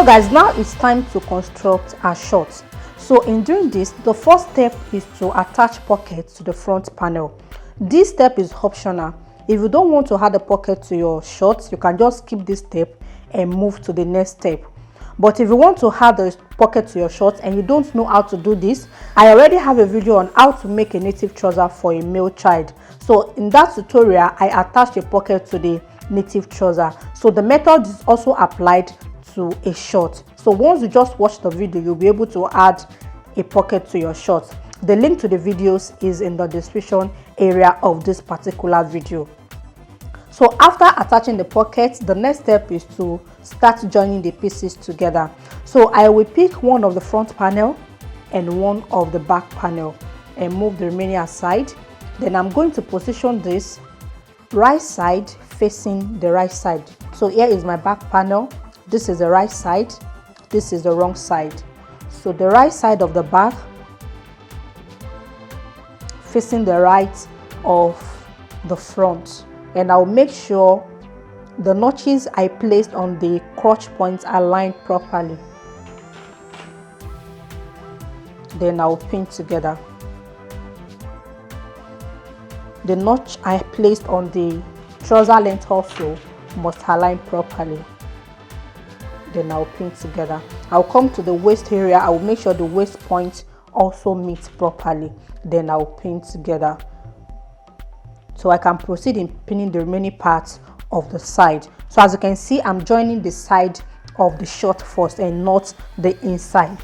So guys, now it's time to construct our shorts. So in doing this, the first step is to attach pockets to the front panel. This step is optional. If you don't want to add a pocket to your shorts, you can just skip this step and move to the next step. But if you want to add a pocket to your shorts and you don't know how to do this, I already have a video on how to make a native trouser for a male child. So in that tutorial, I attached a pocket to the native trouser. So the method is also applied to a short. So once you just watch the video, you'll be able to add a pocket to your shorts. The link to the videos is in the description area of this particular video. So after attaching the pockets, the next step is to start joining the pieces together. So I will pick one of the front panel and one of the back panel and move the remaining aside. Then I'm going to position this right side facing the right side. So here is my back panel. This is the right side, this is the wrong side. So the right side of the back facing the right of the front, and I'll make sure the notches I placed on the crotch points are aligned properly. Then I'll pin together. The notch I placed on the trouser length also must align properly. Then I'll pin together. I'll come to the waist area. I will make sure the waist point also meets properly. Then I'll pin together. So I can proceed in pinning the remaining parts of the side. So as you can see, I'm joining the side of the short first and not the inside.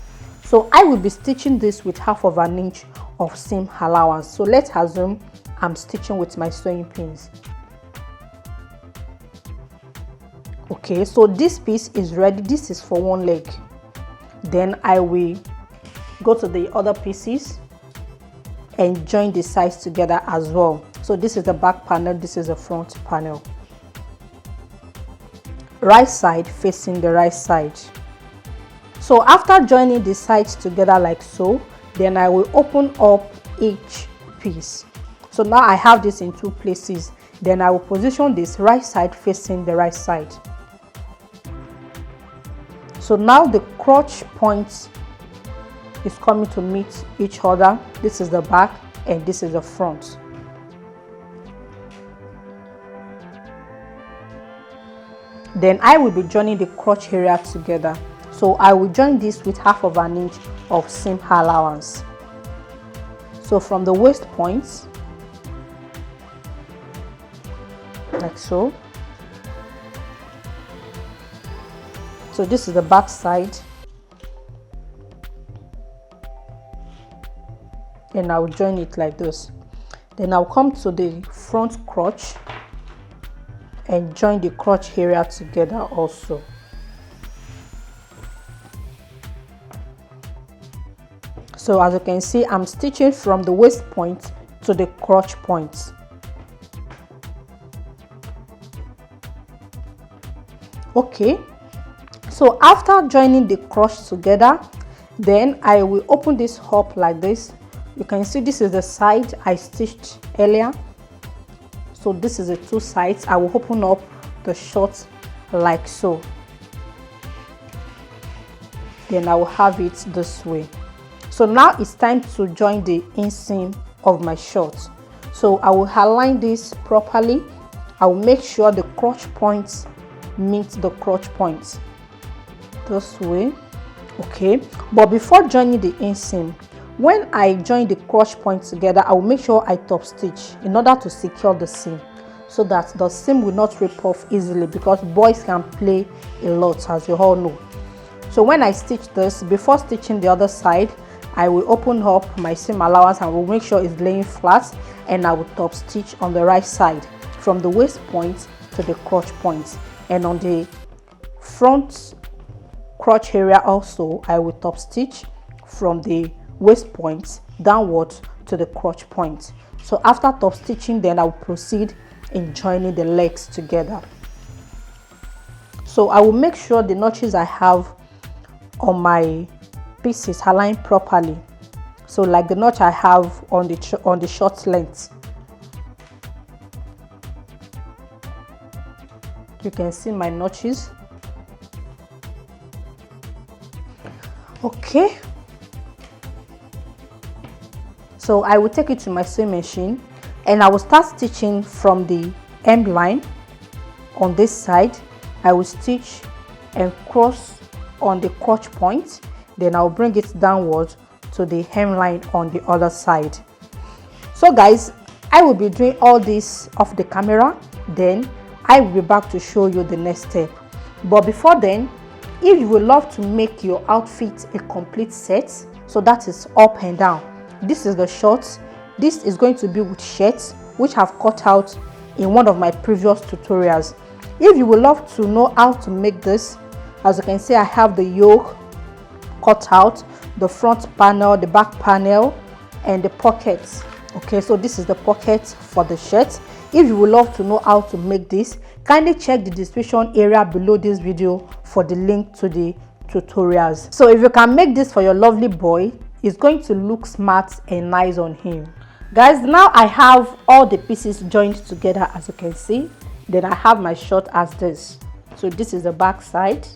So I will be stitching this with 1/2 inch of seam allowance. So let's assume I'm stitching with my sewing pins. Okay, so this piece is ready. This is for one leg. Then I will go to the other pieces and join the sides together as well. So this is the back panel, this is the front panel. Right side facing the right side. So after joining the sides together like so, then I will open up each piece. So now I have this in 2 places. Then I will position this right side facing the right side. So now the crotch points is coming to meet each other. This is the back and this is the front. Then I will be joining the crotch area together. So I will join this with 1/2 inch of seam allowance. So from the waist points, like so. So this is the back side, and I'll join it like this. Then I'll come to the front crotch and join the crotch area together also. So as you can see, I'm stitching from the waist point to the crotch point. Okay, so after joining the crotch together, then I will open this up like this. You can see this is the side I stitched earlier. So this is the 2 sides. I will open up the short like so. Then I will have it this way. So now it's time to join the inseam of my short. So I will align this properly. I will make sure the crotch points meet the crotch points this way. Okay, but before joining the inseam, when I join the crotch points together, I will make sure I top stitch in order to secure the seam so that the seam will not rip off easily, because boys can play a lot, as you all know. So when I stitch this, before stitching the other side, I will open up my seam allowance and will make sure it's laying flat, and I will top stitch on the right side from the waist point to the crotch point, and on the front crotch area also I will top stitch from the waist point downward to the crotch point. So after top stitching, then I will proceed in joining the legs together. So I will make sure the notches I have on my pieces align properly. So like the notch I have on the short length, you can see my notches. Okay, so I will take it to my sewing machine and I will start stitching from the hem line on this side. I will stitch and cross on the crotch point, then I'll bring it downwards to the hemline on the other side. So guys, I will be doing all this off the camera, then I will be back to show you the next step. But before then, if you would love to make your outfit a complete set, so that is up and down, this is the shorts. This is going to be with shirts, which I've cut out in one of my previous tutorials. If you would love to know how to make this, as you can see, I have the yoke cut out, the front panel, the back panel, and the pockets. Okay, so this is the pocket for the shirt. If you would love to know how to make this, kindly check the description area below this video for the link to the tutorials. So if you can make this for your lovely boy, it's going to look smart and nice on him. Guys, now I have all the pieces joined together, as you can see. Then I have my short as this. So this is the back side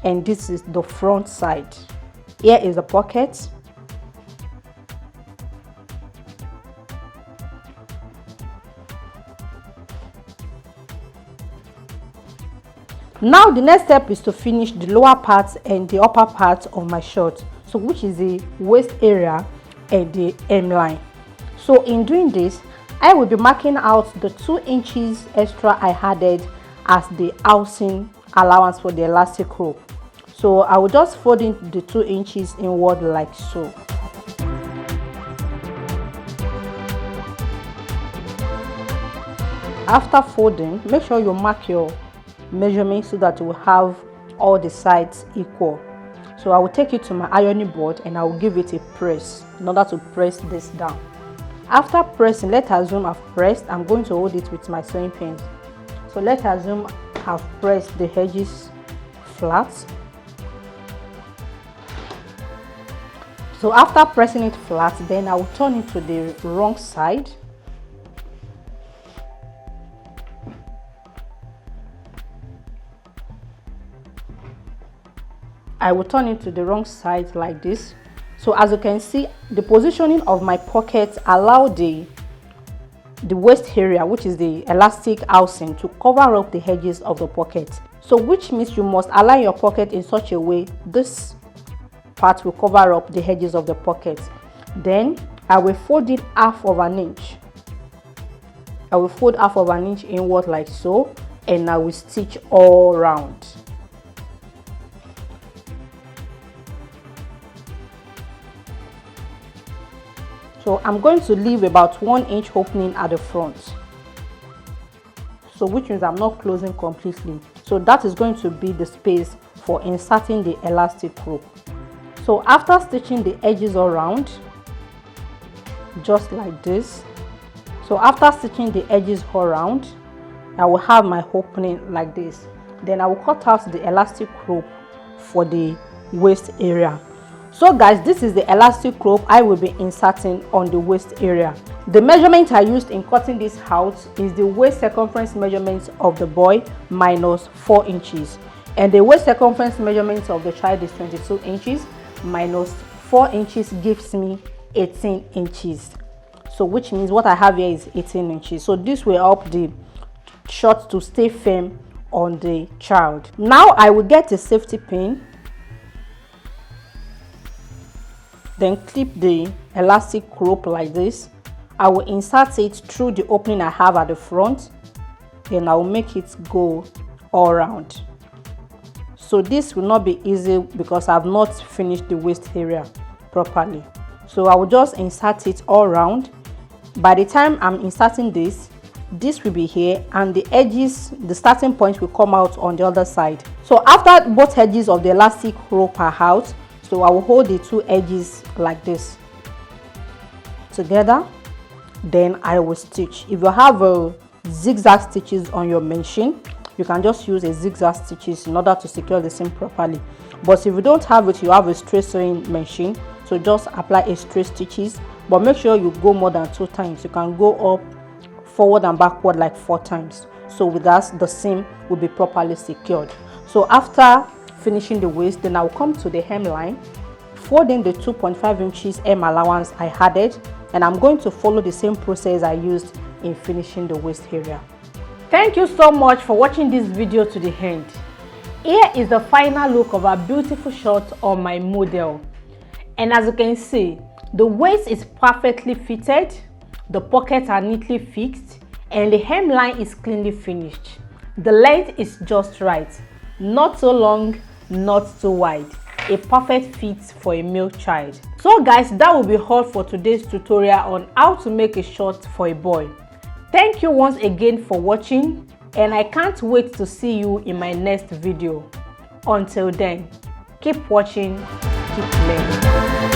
and this is the front side. Here is the pocket. Now the next step is to finish the lower part and the upper part of my short, so which is the waist area and the hemline. So in doing this, I will be marking out the 2 inches extra I added as the housing allowance for the elastic rope. So I will just fold in the 2 inches inward like so. After folding, make sure you mark your measurement so that you will have all the sides equal. So I will take it to my ironing board and I will give it a press in order to press this down. After pressing, let's assume I've pressed. I'm going to hold it with my sewing pins. So let's assume I've pressed the edges flat. So after pressing it flat, then I will turn it to the wrong side. I will turn it to the wrong side like this. So as you can see, the positioning of my pocket allow the waist area, which is the elastic housing, to cover up the edges of the pocket. So which means you must align your pocket in such a way this part will cover up the edges of the pocket. Then I will fold it half of an inch. I will fold half of an inch inward like so, and I will stitch all around. So I'm going to leave about 1 inch opening at the front. So which means I'm not closing completely. So that is going to be the space for inserting the elastic rope. So after stitching the edges around, just like this. So after stitching the edges around, I will have my opening like this. Then I will cut out the elastic rope for the waist area. So guys, this is the elastic rope I will be inserting on the waist area. The measurement I used in cutting this out is the waist circumference measurement of the boy minus 4 inches. And the waist circumference measurement of the child is 22 inches minus 4 inches gives me 18 inches. So which means what I have here is 18 inches. So this will help the short to stay firm on the child. Now I will get a safety pin. Then clip the elastic rope like this. I will insert it through the opening I have at the front. Then I will make it go all around. So this will not be easy because I have not finished the waist area properly. So I will just insert it all around. By the time I'm inserting this will be here and the edges, the starting point will come out on the other side. So after both edges of the elastic rope are out, so I will hold the 2 edges like this together. Then I will stitch. If you have a zigzag stitches on your machine, you can just use a zigzag stitches in order to secure the seam properly. But if you don't have it, you have a straight sewing machine, so just apply a straight stitches, but make sure you go more than 2 times. You can go up, forward and backward like 4 times. So with that, the seam will be properly secured. So after finishing the waist, then I'll come to the hemline, fold in the 2.5 inches hem allowance I added, and I'm going to follow the same process I used in finishing the waist area. Thank you so much for watching this video to the end. Here is the final look of our beautiful short on my model. And as you can see, the waist is perfectly fitted, the pockets are neatly fixed, and the hemline is cleanly finished. The length is just right, not so long, not too wide. A perfect fit for a male child. So guys, that will be all for today's tutorial on how to make a short for a boy. Thank you once again for watching, and I can't wait to see you in my next video. Until then, keep watching, keep learning.